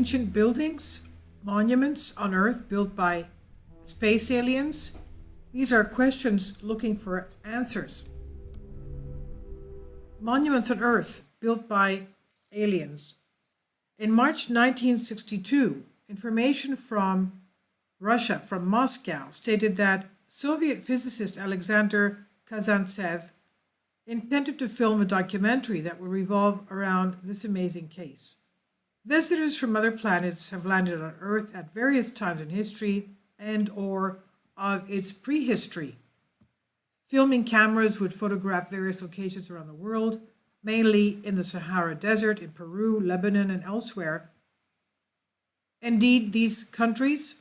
ancient buildings, monuments on Earth built by space aliens? These are questions looking for answers. Monuments on Earth built by aliens. In March 1962, information from Russia, from Moscow, stated that Soviet physicist Alexander Kazantsev intended to film a documentary that would revolve around this amazing case. Visitors from other planets have landed on Earth at various times in history and or of its prehistory. Filming cameras would photograph various locations around the world, mainly in the Sahara Desert, in Peru, Lebanon, and elsewhere. Indeed, these countries,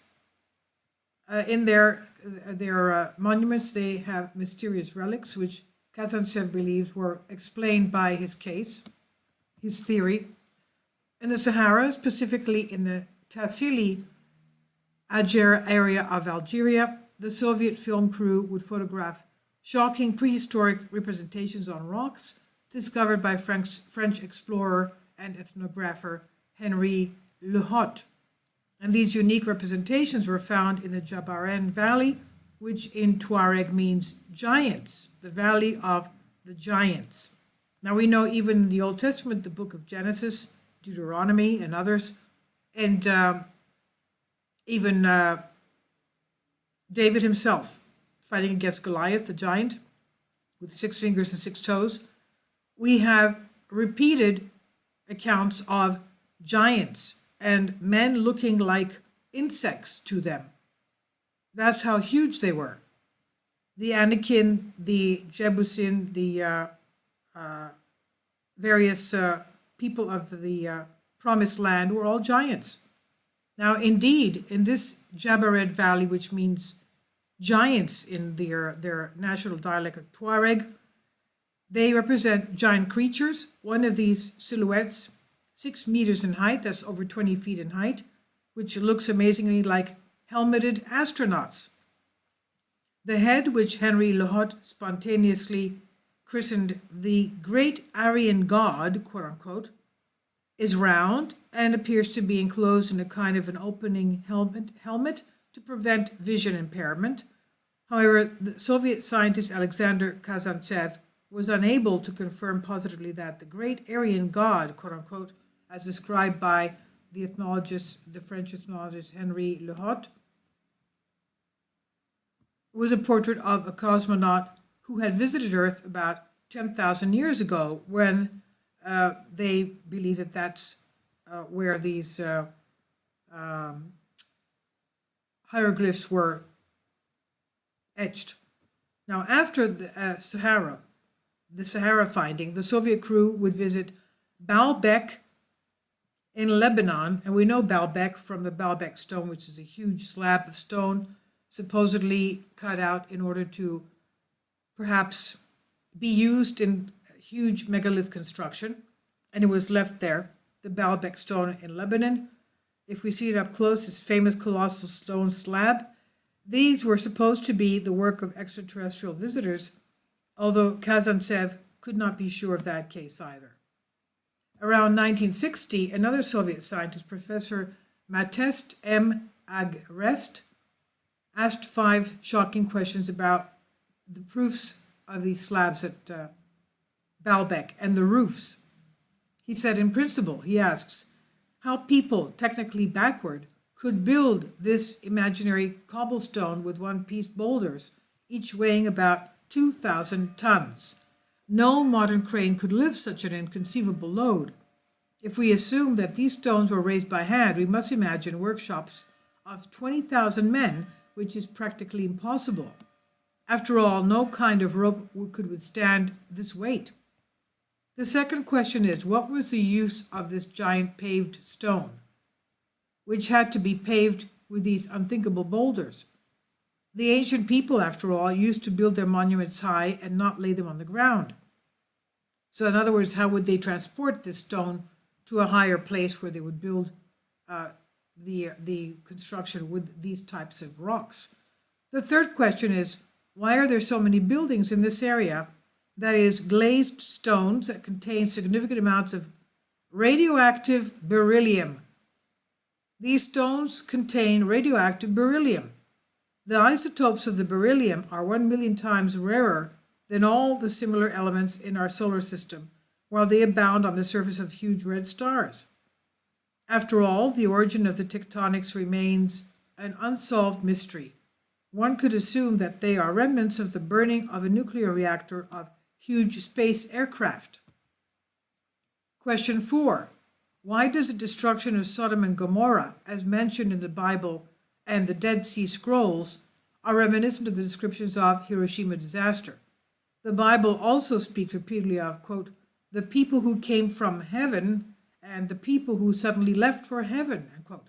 in their monuments, they have mysterious relics, which Kazantsev believes were explained by his case, his theory. In the Sahara, specifically in the Tassili Ager area of Algeria, the Soviet film crew would photograph shocking prehistoric representations on rocks discovered by French explorer and ethnographer Henri Lehotte. And these unique representations were found in the Jabaren Valley, which in Tuareg means giants, the valley of the giants. Now we know even in the Old Testament, the book of Genesis, Deuteronomy, and others, and even David himself fighting against Goliath, the giant, with 6 fingers and 6 toes. We have repeated accounts of giants and men looking like insects to them. That's how huge they were. The Anakim, the Jebusim, the various people of the Promised Land were all giants. Now, indeed, in this Jabared Valley, which means giants in their national dialect of Tuareg, they represent giant creatures. One of these silhouettes, 6 meters in height, that's over 20 feet in height, which looks amazingly like helmeted astronauts. The head, which Henri Lehotte spontaneously christened the Great Aryan God, quote unquote, is round and appears to be enclosed in a kind of an opening helmet to prevent vision impairment. However, the Soviet scientist Alexander Kazantsev was unable to confirm positively that the Great Aryan God, quote unquote, as described by the French ethnologist Henri Lehotte, was a portrait of a cosmonaut who had visited Earth about 10,000 years ago, when they believe that that's where these hieroglyphs were etched. Now, after the Sahara finding, the Soviet crew would visit Baalbek in Lebanon, and we know Baalbek from the Baalbek stone, which is a huge slab of stone supposedly cut out in order to perhaps be used in huge megalith construction, and it was left there, the Baalbek stone in Lebanon. If we see it up close, this famous colossal stone slab, these were supposed to be the work of extraterrestrial visitors, although Kazantsev could not be sure of that case either. Around 1960, another Soviet scientist, Professor Matest M. Agrest, asked 5 shocking questions about the proofs of these slabs at Baalbek and the roofs. He said, in principle, he asks, how people, technically backward, could build this imaginary cobblestone with one-piece boulders, each weighing about 2,000 tons. No modern crane could lift such an inconceivable load. If we assume that these stones were raised by hand, we must imagine workshops of 20,000 men, which is practically impossible. After all, no kind of rope could withstand this weight. The second question is, what was the use of this giant paved stone, which had to be paved with these unthinkable boulders? The ancient people, after all, used to build their monuments high and not lay them on the ground. So in other words, how would they transport this stone to a higher place where they would build the construction with these types of rocks? The third question is, why are there so many buildings in this area, that is, glazed stones that contain significant amounts of radioactive beryllium? These stones contain radioactive beryllium. The isotopes of the beryllium are 1 million times rarer than all the similar elements in our solar system, while they abound on the surface of huge red stars. After all, the origin of the tectonics remains an unsolved mystery. One could assume that they are remnants of the burning of a nuclear reactor of huge space aircraft. Question 4. Why does the destruction of Sodom and Gomorrah, as mentioned in the Bible and the Dead Sea Scrolls, are reminiscent of the descriptions of Hiroshima disaster? The Bible also speaks repeatedly of, quote, the people who came from heaven and the people who suddenly left for heaven, unquote.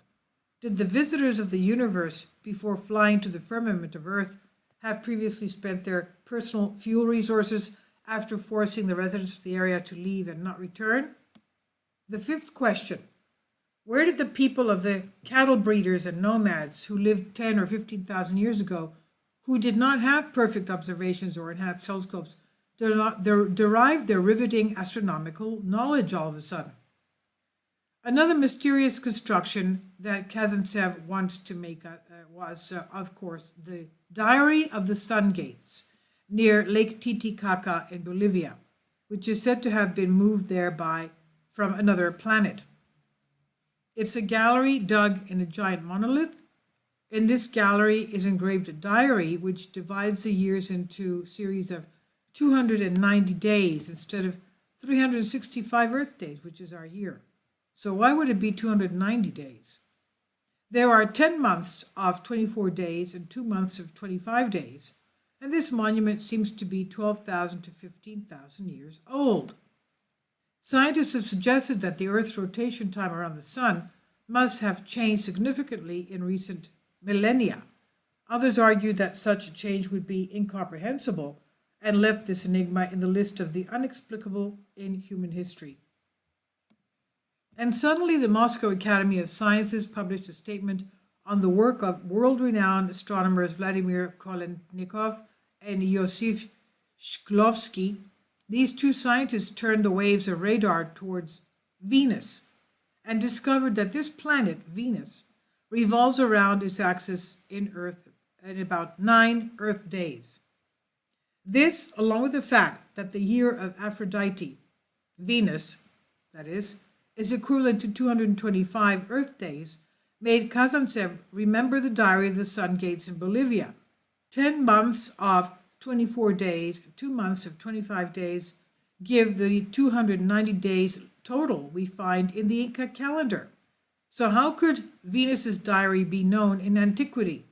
Did the visitors of the universe, before flying to the firmament of Earth, have previously spent their personal fuel resources after forcing the residents of the area to leave and not return? The fifth question. Where did the people of the cattle breeders and nomads who lived 10 or 15,000 years ago, who did not have perfect observations or enhanced telescopes, derive their riveting astronomical knowledge all of a sudden? Another mysterious construction that Kazantsev wants to make was, of course, the Diary of the Sun Gates near Lake Titicaca in Bolivia, which is said to have been moved there from another planet. It's a gallery dug in a giant monolith. In this gallery is engraved a diary which divides the years into a series of 290 days instead of 365 Earth days, which is our year. So why would it be 290 days? There are 10 months of 24 days and 2 months of 25 days, and this monument seems to be 12,000 to 15,000 years old. Scientists have suggested that the Earth's rotation time around the Sun must have changed significantly in recent millennia. Others argue that such a change would be incomprehensible and left this enigma in the list of the unexplicable in human history. And suddenly the Moscow Academy of Sciences published a statement on the work of world-renowned astronomers Vladimir Kolennikov and Yosif Shklovsky. These two scientists turned the waves of radar towards Venus and discovered that this planet, Venus, revolves around its axis in Earth in about 9 Earth days. This, along with the fact that the year of Aphrodite, Venus, that is equivalent to 225 Earth days, made Kazantsev remember the Diary of the Sun Gates in Bolivia. 10 months of 24 days, 2 months of 25 days give the 290 days total we find in the Inca calendar. So how could Venus's diary be known in antiquity?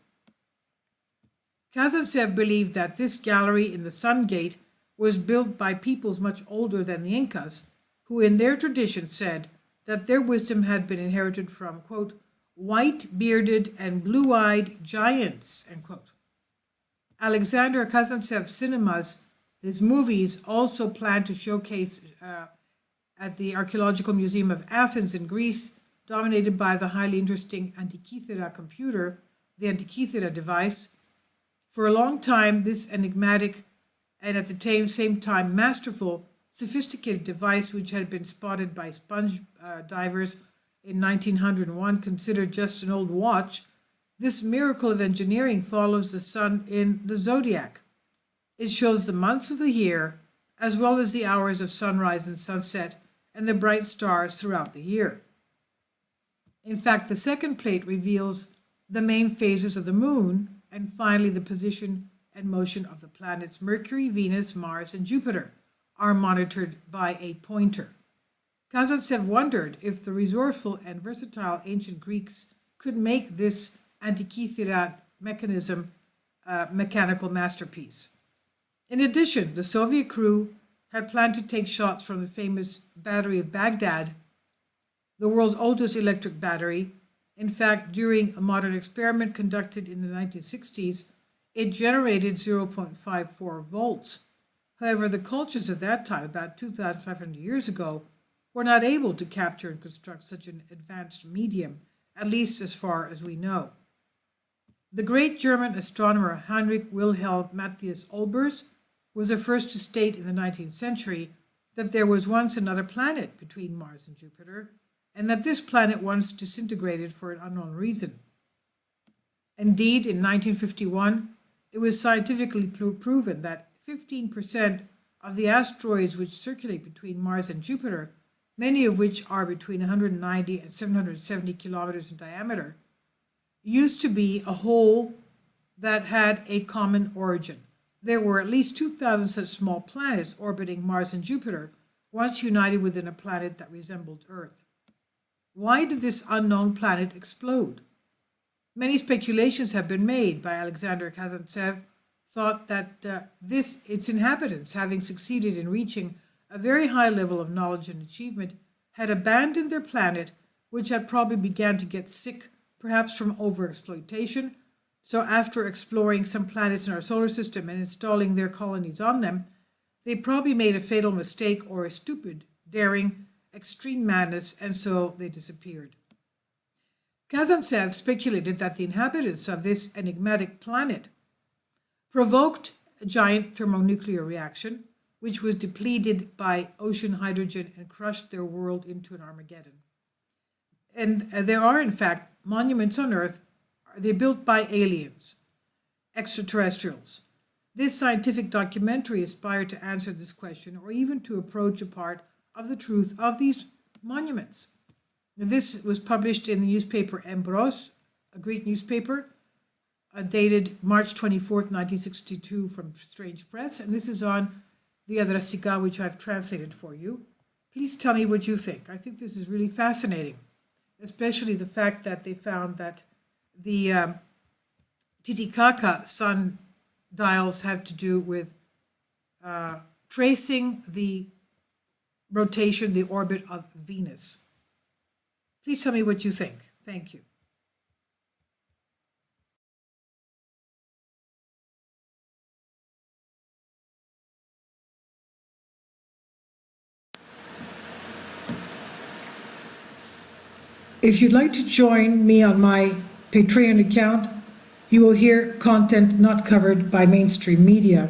Kazantsev believed that this gallery in the Sun Gate was built by peoples much older than the Incas, who in their tradition said that their wisdom had been inherited from, quote, white-bearded and blue-eyed giants, end quote. Alexander Kazantsev's cinemas, his movies, also plan to showcase at the Archaeological Museum of Athens in Greece, dominated by the highly interesting Antikythera computer, the Antikythera device. For a long time, this enigmatic and at the same time masterful, sophisticated device, which had been spotted by sponge divers in 1901, considered just an old watch, this miracle of engineering follows the sun in the zodiac. It shows the months of the year, as well as the hours of sunrise and sunset, and the bright stars throughout the year. In fact, the second plate reveals the main phases of the moon, and finally the position and motion of the planets Mercury, Venus, Mars, and Jupiter are monitored by a pointer. Kazantsev wondered if the resourceful and versatile ancient Greeks could make this Antikythera mechanism a mechanical masterpiece. In addition, the Soviet crew had planned to take shots from the famous battery of Baghdad, the world's oldest electric battery. In fact, during a modern experiment conducted in the 1960s, it generated 0.54 volts. However, the cultures at that time, about 2,500 years ago, were not able to capture and construct such an advanced medium, at least as far as we know. The great German astronomer Heinrich Wilhelm Matthias Olbers was the first to state in the 19th century that there was once another planet between Mars and Jupiter, and that this planet once disintegrated for an unknown reason. Indeed, in 1951, it was scientifically proven that 15% of the asteroids which circulate between Mars and Jupiter, many of which are between 190 and 770 kilometers in diameter, used to be a hole that had a common origin. There were at least 2,000 such small planets orbiting Mars and Jupiter, once united within a planet that resembled Earth. Why did this unknown planet explode? Many speculations have been made. By Alexander Kazantsev thought that its inhabitants, having succeeded in reaching a very high level of knowledge and achievement, had abandoned their planet, which had probably began to get sick, perhaps from overexploitation. So after exploring some planets in our solar system and installing their colonies on them, they probably made a fatal mistake or a stupid, daring, extreme madness, and so they disappeared. Kazantsev speculated that the inhabitants of this enigmatic planet provoked a giant thermonuclear reaction, which was depleted by ocean hydrogen and crushed their world into an Armageddon. And there are, in fact, monuments on Earth. They're built by aliens, extraterrestrials. This scientific documentary aspired to answer this question or even to approach a part of the truth of these monuments. This was published in the newspaper Embros, a Greek newspaper, dated March 24th, 1962 from Strange Press, and this is on the Adrasiga, which I've translated for you. Please tell me what you think. I think this is really fascinating, especially the fact that they found that the Titicaca sundials have to do with tracing the rotation, the orbit of Venus. Please tell me what you think. Thank you. If you'd like to join me on my Patreon account, you will hear content not covered by mainstream media.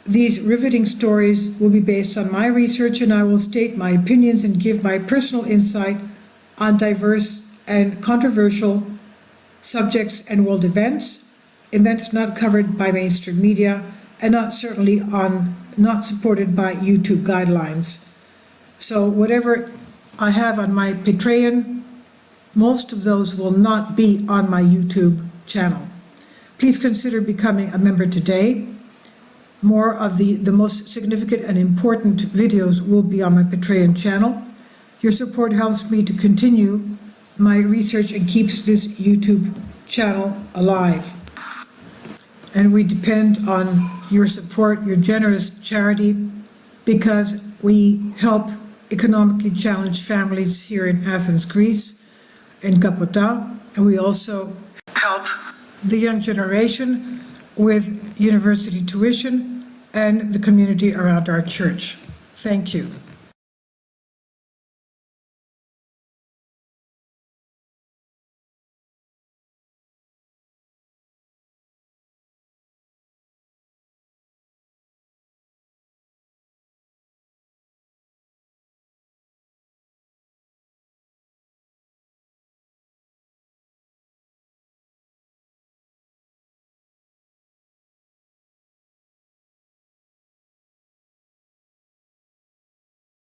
These riveting stories will be based on my research, and I will state my opinions and give my personal insight on diverse and controversial subjects and world events not covered by mainstream media, and not supported by YouTube guidelines. So whatever I have on my Patreon, most of those will not be on my YouTube channel. Please consider becoming a member today. More of the most significant and important videos will be on my Patreon channel. Your support helps me to continue my research and keeps this YouTube channel alive. And we depend on your support, your generous charity, because we help economically challenged families here in Athens, Greece, in Kapota, and we also help the young generation with university tuition and the community around our church. Thank you.